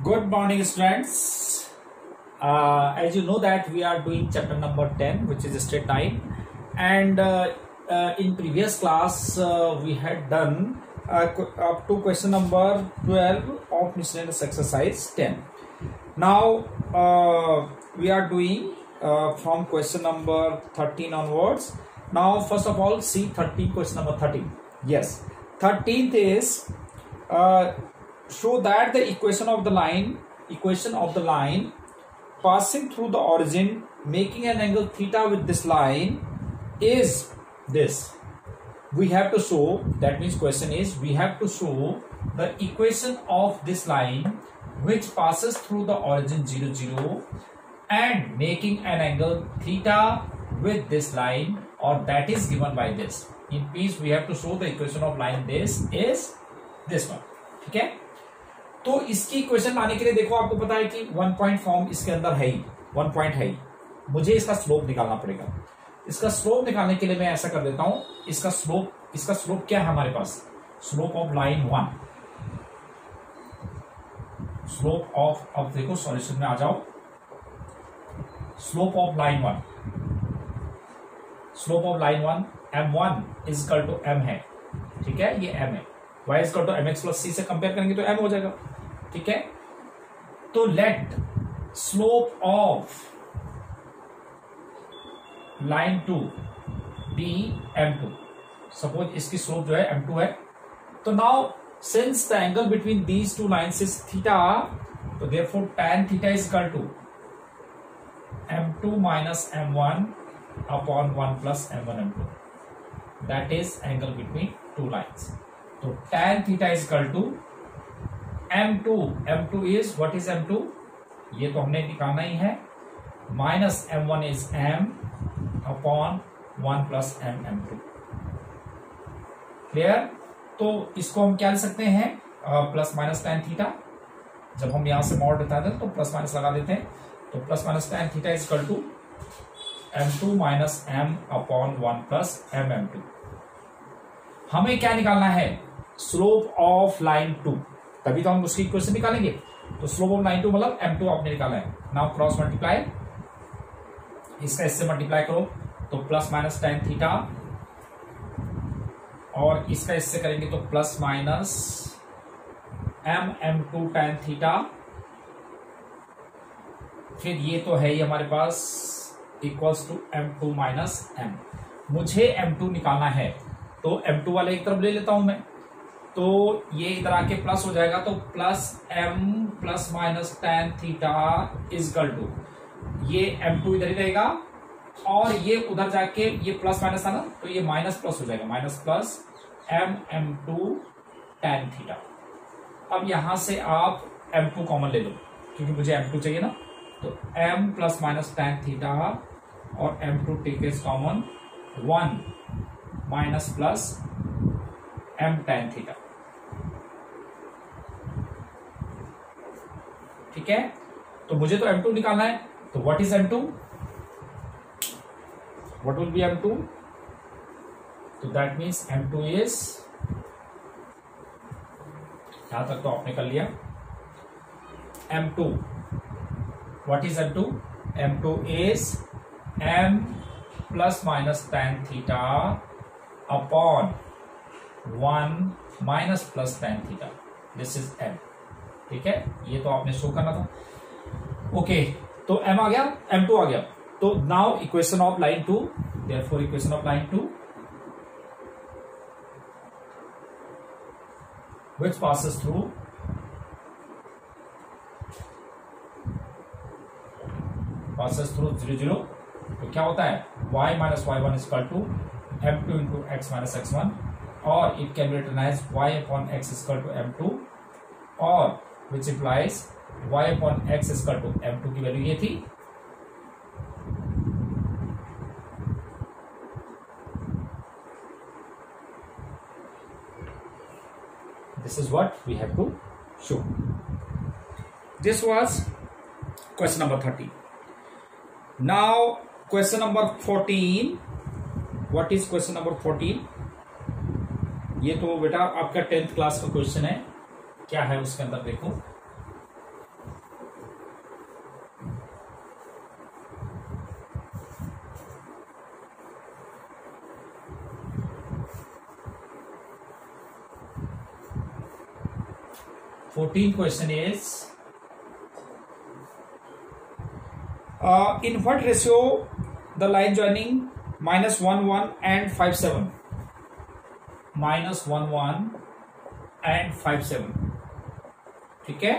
Good morning, students. As you know that we are doing chapter number 10, which is straight line, and in previous class we had done up to question number 12 of miscellaneous exercise 10. Now we are doing from question number 13 onwards. Now first of all, see 13, question number 13. Yes, 13th is show that the equation of the line passing through the origin making an angle theta with this line is this. We have to show, that means question is we have to show the equation of this line which passes through the origin 0 0 and making an angle theta with this line, or that is given by this. In piece we have to show the equation of line this is this one. ठीक है, तो इसकी equation लाने के लिए देखो आपको पता है कि 1 पॉइंट फॉर्म इसके अंदर है ही, 1 पॉइंट है ही, मुझे इसका स्लोप निकालना पड़ेगा। इसका स्लोप निकालने के लिए मैं ऐसा कर देता हूं, इसका स्लोप क्या है हमारे पास, slope of line 1, slope of, अब देखो सॉल्यूशन में आ जाओ, slope of line 1, slope of line 1 m1 is equal to m है, ठीक है, ये m है, y is equal to mx plus c से कंपेयर करेंगे तो m हो जाएगा, ठीक है। तो let slope of line 2 be m2, suppose इसकी स्लोप जो है m2 है, तो now since the angle between these two lines is theta, तो therefore tan theta is equal to m2 minus m1 upon 1 plus m1 m2, that is angle between two lines. तो tan theta is equal to m2 is what is m2, ये तो हमने निकालना ही है, minus m1 is m upon 1 plus m2, clear. तो इसको हम क्या लिख सकते हैं, प्लस माइनस tan थीटा, जब हम यहां से मॉड बता दें तो प्लस माइनस लगा देते हैं, तो plus minus tan theta is equal to m2 minus m upon 1 plus m2। हमें क्या निकालना है, स्लोप ऑफ लाइन 2, तभी तो हम उसकी इक्वेशन निकालेंगे। तो स्लोप ऑफ लाइन 2 मतलब m2 आपने निकाला है। नाउ क्रॉस मल्टीप्लाई, इसका इससे मल्टीप्लाई करो तो प्लस माइनस tan थीटा, और इसका इससे करेंगे तो plus minus m2 tan theta, फिर ये तो है ही हमारे पास equals to m2 minus m। मुझे m2 निकालना है तो m2 वाले एक तरफ ले लेता हूं मैं, तो ये इधर आके प्लस हो जाएगा, तो plus m plus minus tan theta is equal to, ये m2 इधर ही रहेगा, और ये उधर जाके ये प्लस माइनस था ना, तो ये माइनस प्लस हो जाएगा, minus plus m2 tan theta. अब यहां से आप m2 कॉमन ले लो, क्योंकि मुझे m2 चाहिए ना, तो m plus minus tan theta और m2 take is common 1 minus plus m tan theta, ठीक है। तो मुझे तो m2 निकालना है, तो what is m2, what will be m2, तो दैट मीन्स m2 इज, यहां तक तो आपने कर लिया, m2, what is m2, m2 is m plus minus tan theta upon 1 minus plus tan theta, this is m, ठीक है, ये तो आपने शो करना था। ओके, तो m आ गया, m2 आ गया, तो now equation of line 2, therefore equation of line 2 which passes through zero zero, तो क्या होता है, y minus y1 is equal to m2 into x minus x1, और it can be written as y upon x is equal to m2, और which implies y upon x is equal to m2 की value ये थी, this is what we have to show. This was question number 13. Now question number 14. What is question number 14? ये तो बेटा आपका 10th class का question है, क्या है उसके अंदर देखो, 14 question is in what ratio the line joining -1 1 and 5 7 -1 1 and 5 7, ठीक है,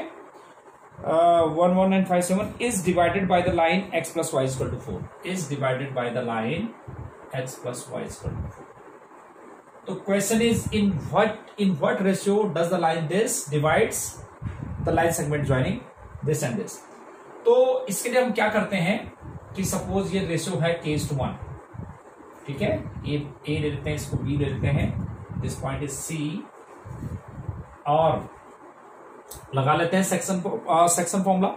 1 1 and 5 7 is divided by the line x plus y is equal to 4, is divided by the line x plus y is equal to 4. तो question is in what ratio does the line this divides the line segment joining this and this. तो इसके लिए हम क्या करते हैं कि suppose ये रेशियो है k:1, ठीक है, ए ले लेते हैं, इसको b ले लेते हैं, दिस पॉइंट इज c, और लगा लेते हैं सेक्शन फॉर्मूला.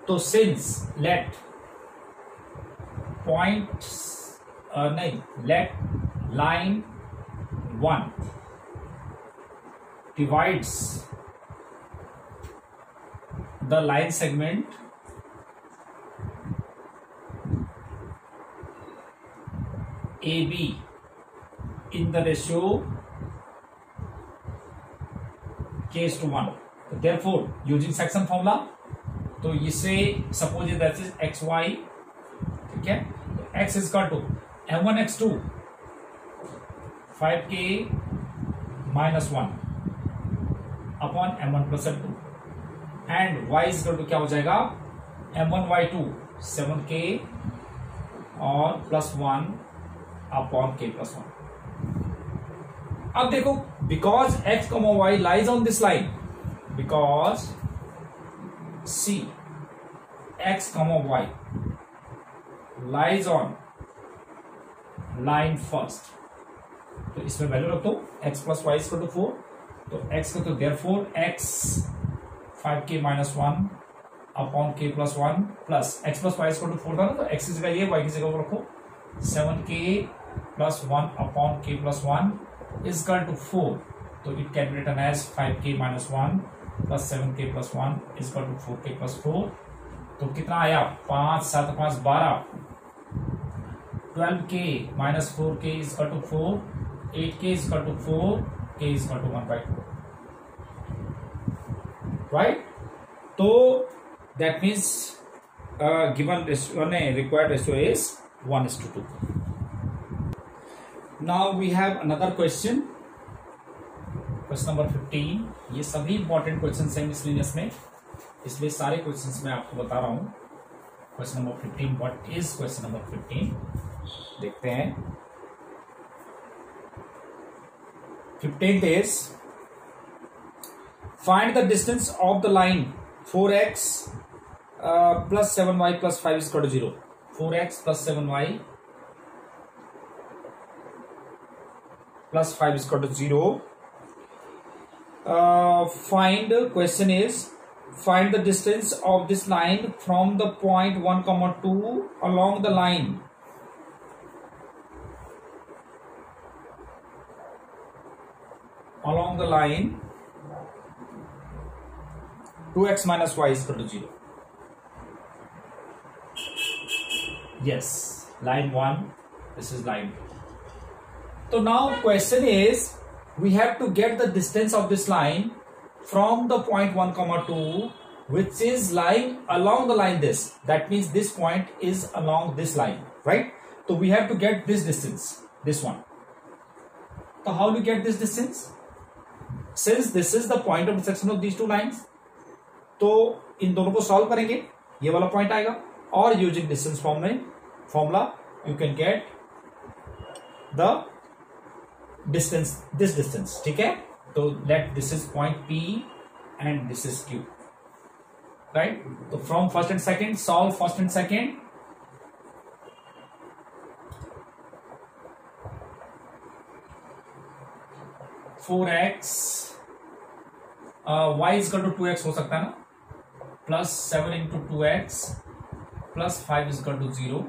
तो since let point let line 1 divides the line segment AB in the ratio k:1. Therefore, using section formula, तो इसे सपोज दैट इज xy, ठीक है, तो x is equal to m1 x2 5k -1 upon m1 plus m2, and y is equal to क्या हो जाएगा m1 y2 7k और +1 अपॉन k +1. अब देखो, because x, y lies on this line, because c x, y lies on line first, तो इसमें value रख दो x + y = 4. तो x को तो देयरफॉर x 5k -1 अपॉन k +1 प्लस x + y = 4 था ना, तो x की जगह ये, y की जगह वो रखो, 7k +1 अपॉन k +1 is equal to 4. तो it can be written as 5k -1 plus 7k +1 is equal to 4k +4. तो कितना आया, 5 7 5 12, 12k -4k is equal to 4, 8k is equal to 4, k is equal to 1/2, right? तो that means given ratio, required ratio is 1:2. Now we have another question number 15. ये सभी important question हैं miscellaneous में, इसलिए सारे क्वेश्चंस मैं आपको बता रहा हूं. Question number 15, what is question number 15, देखते हैं. 15th is find the distance of the line 4x plus 7y plus 5 is equal to 0. 4x plus 7y plus 5 is equal to 0. Question is find the distance of this line from the point 1, 2 along the line. Along the line 2x minus y is equal to 0. Yes, line 1, this is line 2. So now question is we have to get the distance of this line from the point 1, 2 which is lying along the line this. That means this point is along this line, right? So we have to get this distance, this one. So how do we get this distance? Since this is the point of intersection of these two lines, तो इन दोनों को solve करेंगे, ये वाला point आएगा, और using distance formula you can get the distance, this distance, ठीक है. तो let this is point P and this is Q, right. तो from first and second, solve first and second. y is equal to 2x हो सकता है ना, plus 7 into 2x plus 5 is equal to 0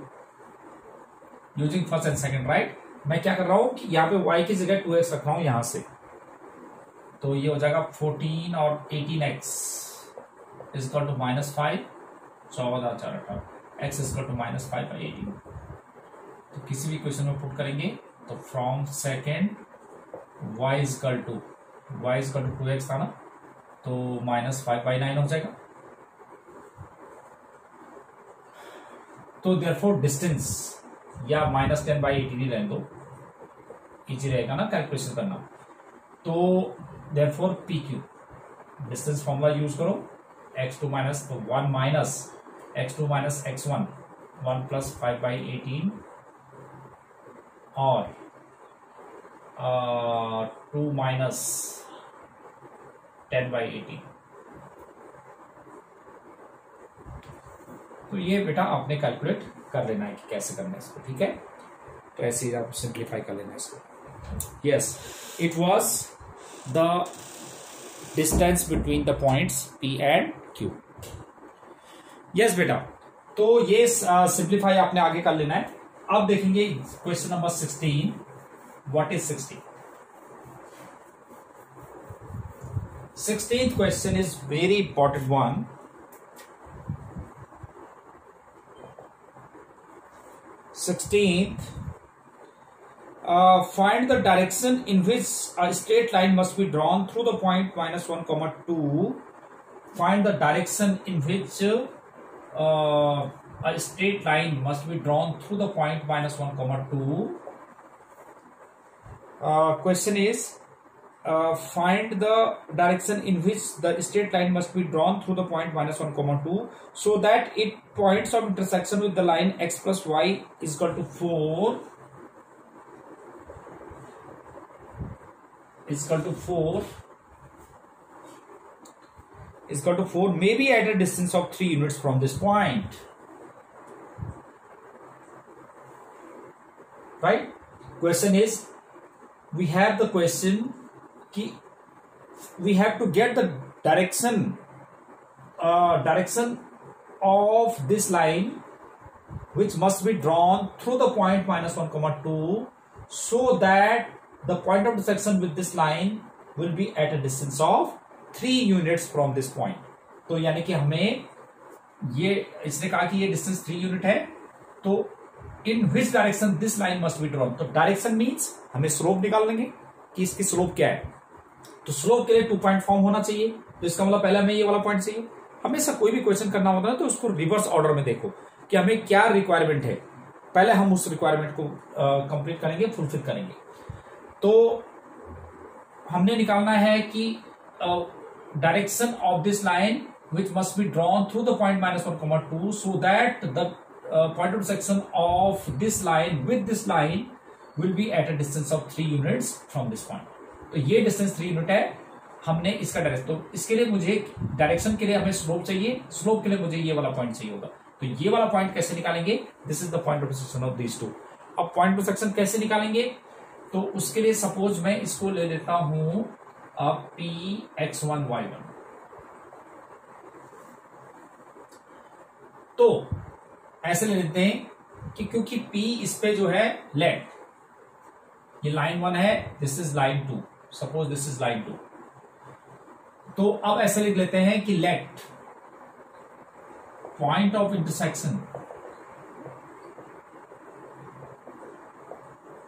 using first and second, right. मैं क्या कर रहा हूं कि यहाँ पे y की जगह 2x रख रहा हूं यहां से, तो ये हो जाएगा 14 और 18x is equal to -5, 14 4 18, x is equal to -5 by 18. तो किसी भी क्वेश्चन में पुट करेंगे तो from second y is equal to 2x था ना, तो -5/9 हो जाएगा। तो देयरफॉर डिस्टेंस या -10/18 ही रहने दो, इजी रहेगा ना कैलकुलेशन करना। तो therefore PQ distance formula use करो, x2 माइनस तो 1 minus x2 minus x1 1 plus 5/18 और 2 माइनस 10/18। तो ये बेटा आपने कैलकुलेट कर लेना है कि कैसे करना है इसको, ठीक है। तो ऐसे ही आप सिंप्लीफाई कर लेना इसको। Yes, it was the distance between the points P and Q। Yes बेटा, तो ये सिंप्लीफाई आपने आगे कर लेना है। अब देखेंगे question number 16। What is 16? 16th question is very important one. Find the direction in which a straight line must be drawn through the point -1, 2. Find the direction in which a straight line must be drawn through the point -1, 2. Question is, find the direction in which the straight line must be drawn through the point -1, 2 so that it points of intersection with the line x plus y is equal to 4 is equal to 4 may be at a distance of 3 units from this point. Right? Question is, we have the question कि we have to get the direction of this line which must be drawn through the point -1, 2 so that the point of intersection with this line will be at a distance of 3 units from this point. तो यानी कि हमें ये इसने कहा कि ये distance 3 unit है, तो in which direction this line must be drawn. तो डायरेक्शन मीन्स हमें स्लोप निकाल लेंगे कि इसकी स्लोप क्या है। तो स्लोप के लिए 2 पॉइंट फॉर्म होना चाहिए, तो इसका मतलब पहले हमें ये वाला पॉइंट चाहिए। हमेशा कोई भी क्वेश्चन करना होता है तो उसको रिवर्स ऑर्डर में देखो कि हमें क्या रिक्वायरमेंट है, पहले हम उस रिक्वायरमेंट को कंप्लीट करेंगे, फुलफिल करेंगे। तो हमने निकालना है कि direction of this line which must be drawn through the point -1, 2 so that the point of section of this line with this line will be at a distance of 3 units from this point. तो ये distance 3 unit है, हमने इसका direction, तो इसके लिए मुझे direction के लिए हमें स्लोप चाहिए, स्लोप के लिए मुझे ये वाला पॉइंट चाहिए होगा। तो ये वाला पॉइंट कैसे निकालेंगे? This is the point of intersection of these two. अब पॉइंट ऑफ सेक्शन कैसे निकालेंगे? तो उसके लिए सपोज मैं इसको ले लेता हूं Px1 y1। तो ऐसे ले लेते हैं कि क्योंकि P इस पे जो है लेट, ये लाइन 1 है, this is line 2, suppose this is line 2। तो अब ऐसे लिख लेते हैं कि let point of intersection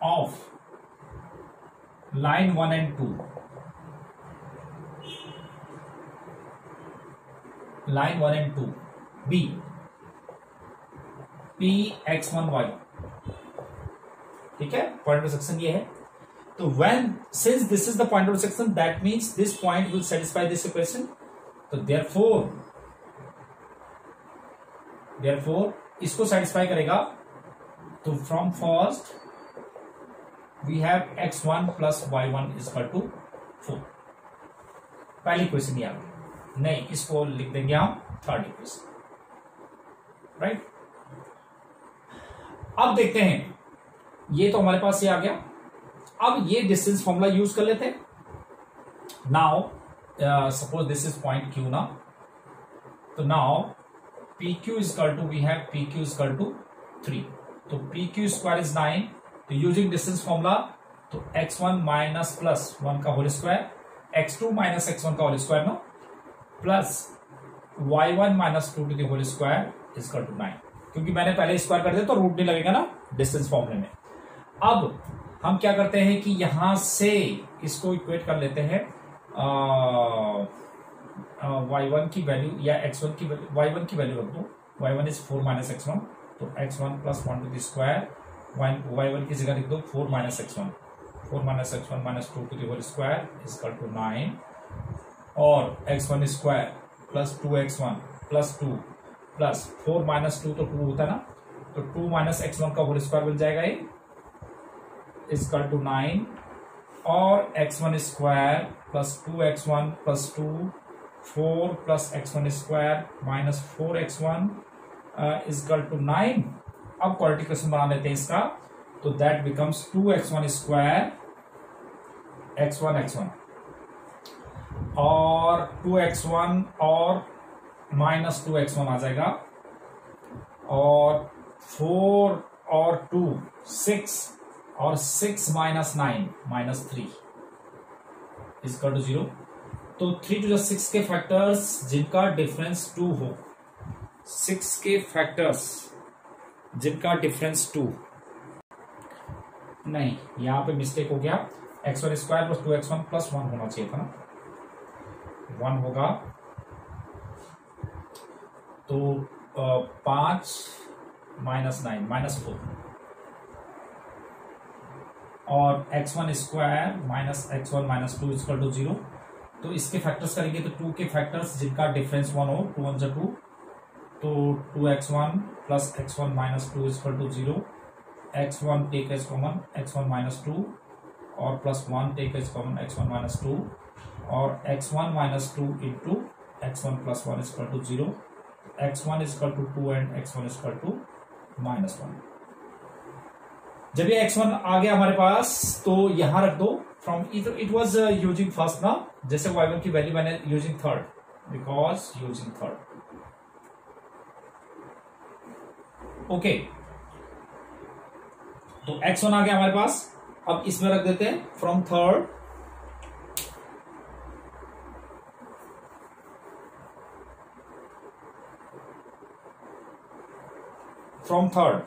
of line 1 and 2, line 1 and 2 be Px1 y। ठीक है, पॉइंट ऑफ सेक्शन ये है। तो when since this is the point of section that means this point will satisfy this equation. तो therefore इसको satisfy करेगा। तो from first we have x1 plus y1 is equal to 4। पहली equation ये आ गई, नहीं इसको लिख देंगे हम थर्ड इक्वेशन, राइट। अब देखते हैं, ये तो हमारे पास ये आ गया। अब ये डिस्टेंस फॉर्मूला यूज कर लेते हैं। Now suppose this is point Q ना, तो now PQ is equal to, we have PQ is equal to 3। तो PQ स्क्वायर इज 9। तो यूजिंग डिस्टेंस फॉर्मूला, तो x1 माइनस प्लस 1 का whole square, x2 minus x1 का whole square ना, plus y1 minus 2 to the whole square is equal to 9। क्योंकि मैंने पहले square कर दिया तो रूट नहीं लगेगा ना डिस्टेंस फॉर्मूले में। अब हम क्या करते हैं कि यहां से इसको इक्वेट कर लेते हैं y1 की वैल्यू या x1 की वैल्यू, y1 की वैल्यू रख दो, y1 इज 4 माइनस x1, तो x1 plus 1 to the square, y1 की जगह लिख दो 4 minus x1, 4 minus x1 minus 2 to the whole square is equal to 9, और x1 square plus 2x1 plus 2 plus 4 minus 2 तो 2 होता है ना, तो 2 माइनस x1 का होल स्क्वायर बन जाएगा, ये इज इक्वल टू 9, और x1 square plus 2x1 plus 2, 4 plus x1 square minus 4x1 is equal to 9। अब क्वाड्रेटिक इक्वेशन बना लेते हैं इसका, तो that becomes 2x1 square x1 और 2x1 और माइनस 2x1 आ जाएगा, और 4 और 2 6, और 6 minus 9 minus 3 is equal to 0। तो 3 टू 6 के फैक्टर्स जिनका डिफरेंस 2 हो, 6 के फैक्टर्स जिनका डिफरेंस 2, नहीं यहां पे मिस्टेक हो गया, x1 square plus 2x1 plus 1 होना चाहिए था ना, 1 होगा, तो 5 माइनस 9 माइनस 4, और x1 square minus x1 minus 2 equal to 0। तो इसके फैक्टर्स करेंगे तो 2 के फैक्टर्स जिनका डिफरेंस 1 हो, 2 1 2, तो 2x1 plus x1 minus 2 equal to 0, x1 take as common x1 minus 2, और plus 1 take as common x1 minus 2, और x1 minus 2 into x1 plus 1 equal to 0, x1 equal to 2 and x1 equal to minus 1। जब ये x1 आ गया हमारे पास, तो यहां रख दो, from it was using first ना, जैसे y1 की वैल्यू मैंने using third, because using third, okay. तो x1 आ गया हमारे पास, अब इसमें रख देते हैं फ्रॉम थर्ड, फ्रॉम थर्ड,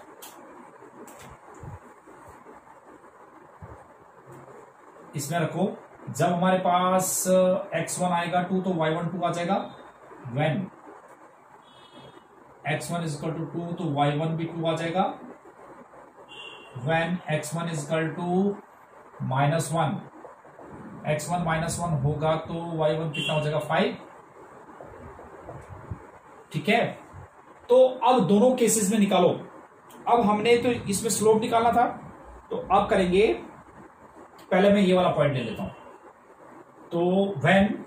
इसमें रखो, जब हमारे पास x1 आएगा 2 तो y1 2 आ जाएगा, when x1 is equal to 2 तो y1 भी 2 आ जाएगा, when x1 is equal to minus 1, x1 minus 1 होगा तो y1 कितना हो जाएगा 5, ठीक है। तो अब दोनों केसेस में निकालो, अब हमने तो इसमें स्लोप निकालना था, तो अब करेंगे, पहले मैं ये वाला पॉइंट ले लेता हूं, तो when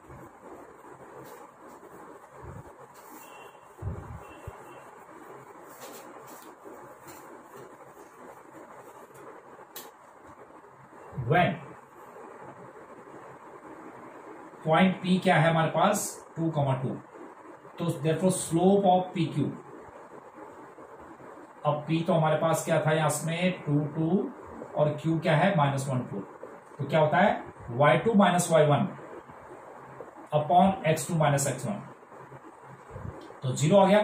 पॉइंट P क्या है हमारे पास 2,2, तो देयरफॉर स्लोप ऑफ PQ, अब P तो हमारे पास क्या था इसमें 2 2, और Q क्या है -1 2, तो क्या होता है y2 minus y1 upon x2 minus x1, तो 0 आ गया।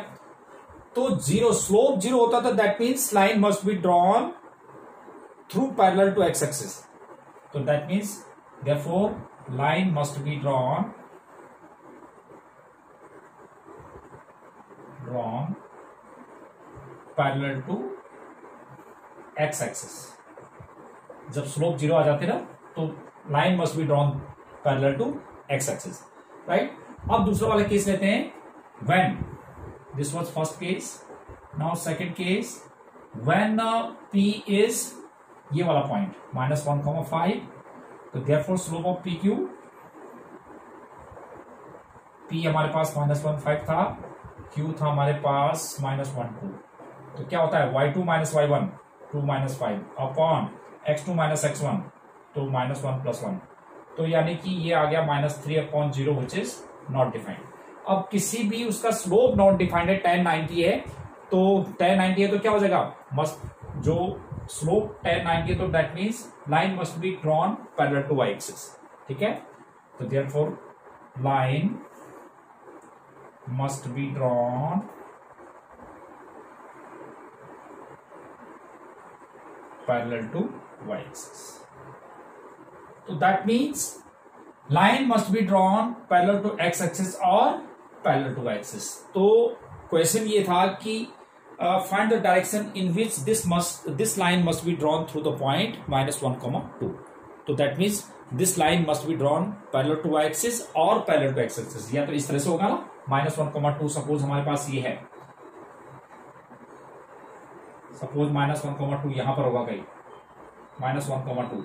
तो 0 स्लोप 0 होता था, that means line must be drawn through parallel to x axis, तो that means therefore line must be drawn parallel to x axis. जब स्लोप 0 आ जाते ना, तो line must be drawn parallel to x axis, right. अब दूसरा वाला case लेते हैं, when this was first case, now second case, when p is ये वाला पॉइंट -1,5, तो therefore slope of PQ, p हमारे पास -1,5 था, q था हमारे पास -1,2, तो क्या होता है y2 minus y1 2 minus 5 upon x2 minus x1 तो -1 + 1, तो यानी कि ये आ गया -3/0 विच इज नॉट डिफाइंड। अब किसी भी उसका स्लोप नॉट डिफाइंड है, tan 90 है, तो tan 90 है तो क्या हो जाएगा, मस्ट जो स्लोप tan 90 है, तो that means line must be drawn parallel to y axis, ठीक है। तो therefore line must be drawn parallel to y axis, तो that means line must be drawn parallel to X axis और parallel to Y axis. तो question ये था कि find the direction in which this line must be drawn through the point -1, 2। तो that means this line must be drawn parallel to Y axis और parallel to X axis. या तो इस तरह से होगा ना, -1, 2 सपोज हमारे पास ये है, सपोज -1, 2 यहां पर होगा कहीं, -1, 2।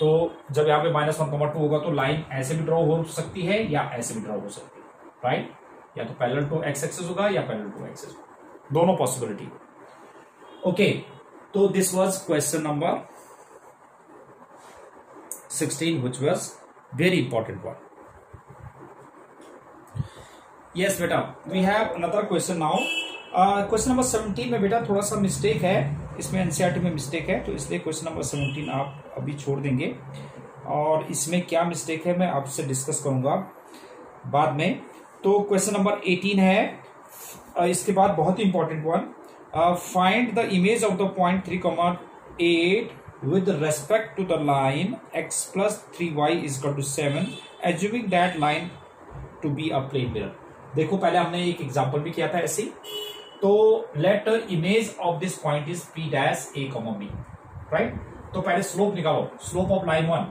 तो जब यहाँ पे -1, 2 होगा तो लाइन ऐसे भी ड्रॉ हो सकती है या ऐसे भी ड्रॉ हो सकती है, राइट। या तो पैरेलल टू एक्स एक्सिस होगा या पैरेलल टू एक्सिस, दोनों पॉसिबिलिटी। ओके, तो this was question number 16 which was very important one. Yes बेटा, we have another question now. Question number 17 में बेटा थोड़ा सा मिस्टेक है, इसमें एनसीईआरटी में मिस्टेक है, तो इसलिए क्वेश्चन नंबर 17 आप अभी छोड़ देंगे। और इसमें क्या मिस्टेक है मैं आपसे डिस्कस करूंगा बाद में। तो क्वेश्चन नंबर 18 है, इसके बाद बहुत ही important one, find the image of the point 3,8 with respect to the line x plus 3y is equal to 7, assuming that line to be a plane mirror। देखो पहले हमने एक एग्जांपल भी किया था ऐसे। तो let image of this point is p dash a, b, right. तो पहले स्लोप निकालो, slope of line 1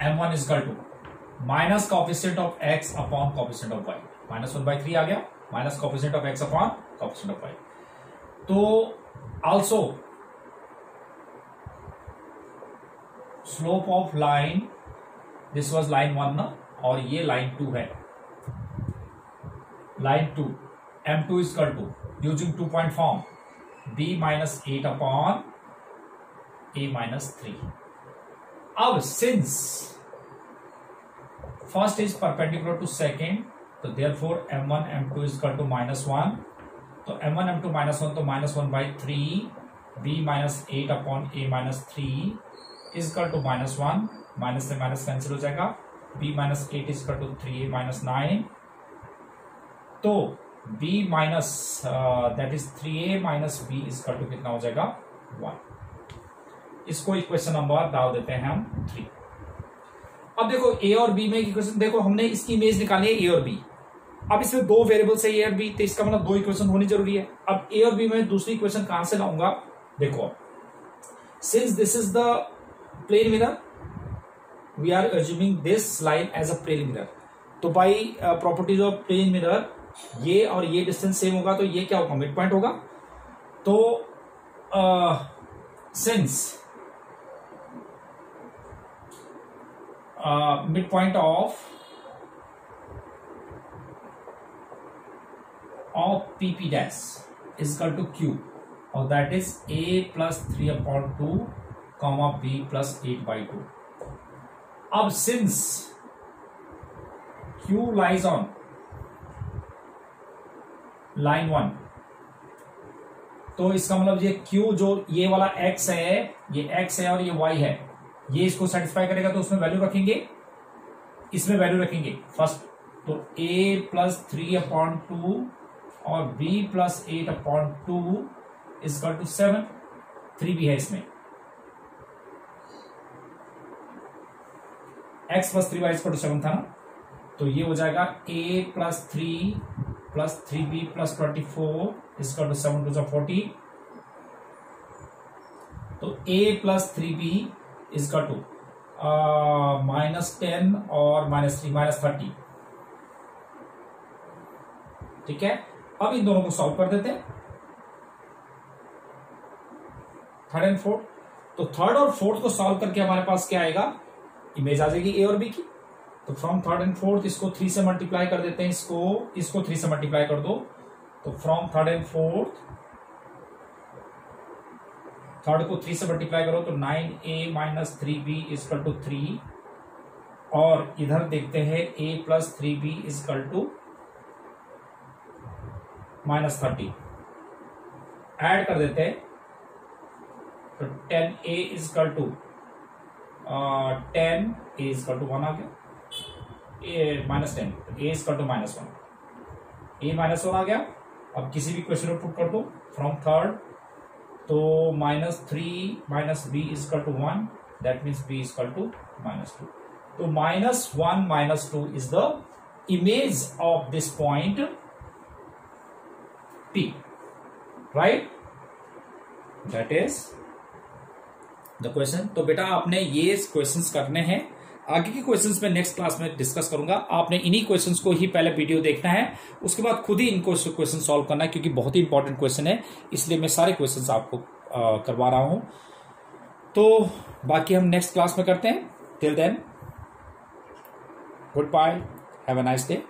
m1 is equal to minus coefficient of x upon coefficient of y, -1/3 आ गया, minus coefficient of x upon coefficient of y। तो also slope of line, this was line 1 ना, और ये line 2 है, line 2 m2 is equal to using 2 point form b-8 upon a-3। अब since first is perpendicular to second, तो therefore m1 m2 is equal to -1, तो m1 m2 -1, तो -1/3 b-8 upon a-3 is equal to -1, minus से minus cancel हो जाएगा, b-8 is equal to 3a-9, तो b minus that is 3a minus b is equal to कितना हो जाएगा 1। इसको इक्वेशन नंबर डाल देते हैं हम 3। अब देखो a और b में इक्वेशन, देखो हमने इसकी इमेज निकाली है a और b। अब इसमें दो वेरिएबल्स है a और b, तो इसका मतलब दो इक्वेशन होनी जरूरी है। अब a और b में दूसरी इक्वेशन कहां से लाऊंगा, देखो since this is the plane mirror, we are assuming this line as a plane mirror, तो by properties of plane mirror ये और ये डिस्टेंस सेम होगा, तो ये क्या होगा, मिड पॉइंट होगा। तो since mid point of PP dash is equal to Q, और that is A plus 3/2 comma B plus 8/2। अब since Q lies on line 1, तो इसका मतलब ये Q जो ये वाला X है, ये X है और ये Y है, ये इसको सेटिस्फाई करेगा, तो उसमें वैल्यू रखेंगे, इसमें वैल्यू रखेंगे फर्स्ट, तो A plus 3/2 और b plus 8/2 is equal to 7, 3 भी है इसमें, x plus 3y इज इक्वल टू 7 था ना, तो ये हो जाएगा a plus 3 plus 3b plus 24 is equal to 7 2 40, तो a plus 3b is equal to -10 और -3 -30, ठीक है। अब इन दोनों को सॉल्व कर देते हैं, थर्ड एंड फोर्थ। तो थर्ड और फोर्थ को सॉल्व करके हमारे पास क्या आएगा, इमेज आ जाएगी ए और बी की। तो फ्रॉम थर्ड एंड फोर्थ इसको 3 से मल्टीप्लाई कर देते हैं, इसको 3 से मल्टीप्लाई कर दो, तो from third and fourth, third को 3 से मल्टीप्लाई करो तो 9a minus 3b is equal to 3, और इधर देखते हैं a plus 3b is equal to -30, add कर देते हैं, तो 10a is equal to 10 a is equal to 1 आ गया, -10 a is equal to -1, a -1 आ गया। अब किसी भी क्वेश्चन में पुट कर दो, फ्रॉम थर्ड तो -3 minus b is equal to 1, that means b is equal to -2. तो -1 -2 is the image of this point P, right? That is the question. तो बेटा आपने ये क्वेश्चंस करने हैं. आगे के क्वेश्चंस में नेक्स्ट क्लास में डिस्कस करूंगा. आपने इन्हीं क्वेश्चंस को ही पहले वीडियो देखना है, उसके बाद खुद ही इनको क्वेश्चन सॉल्व करना है, क्योंकि बहुत ही इंपॉर्टेंट क्वेश्चन है, इसलिए मैं सारे क्वेश्चंस आपको करवा रहा हूं. तो बाकी हम नेक्स्ट क्लास में करते हैं. Till then, good bye, have a nice day.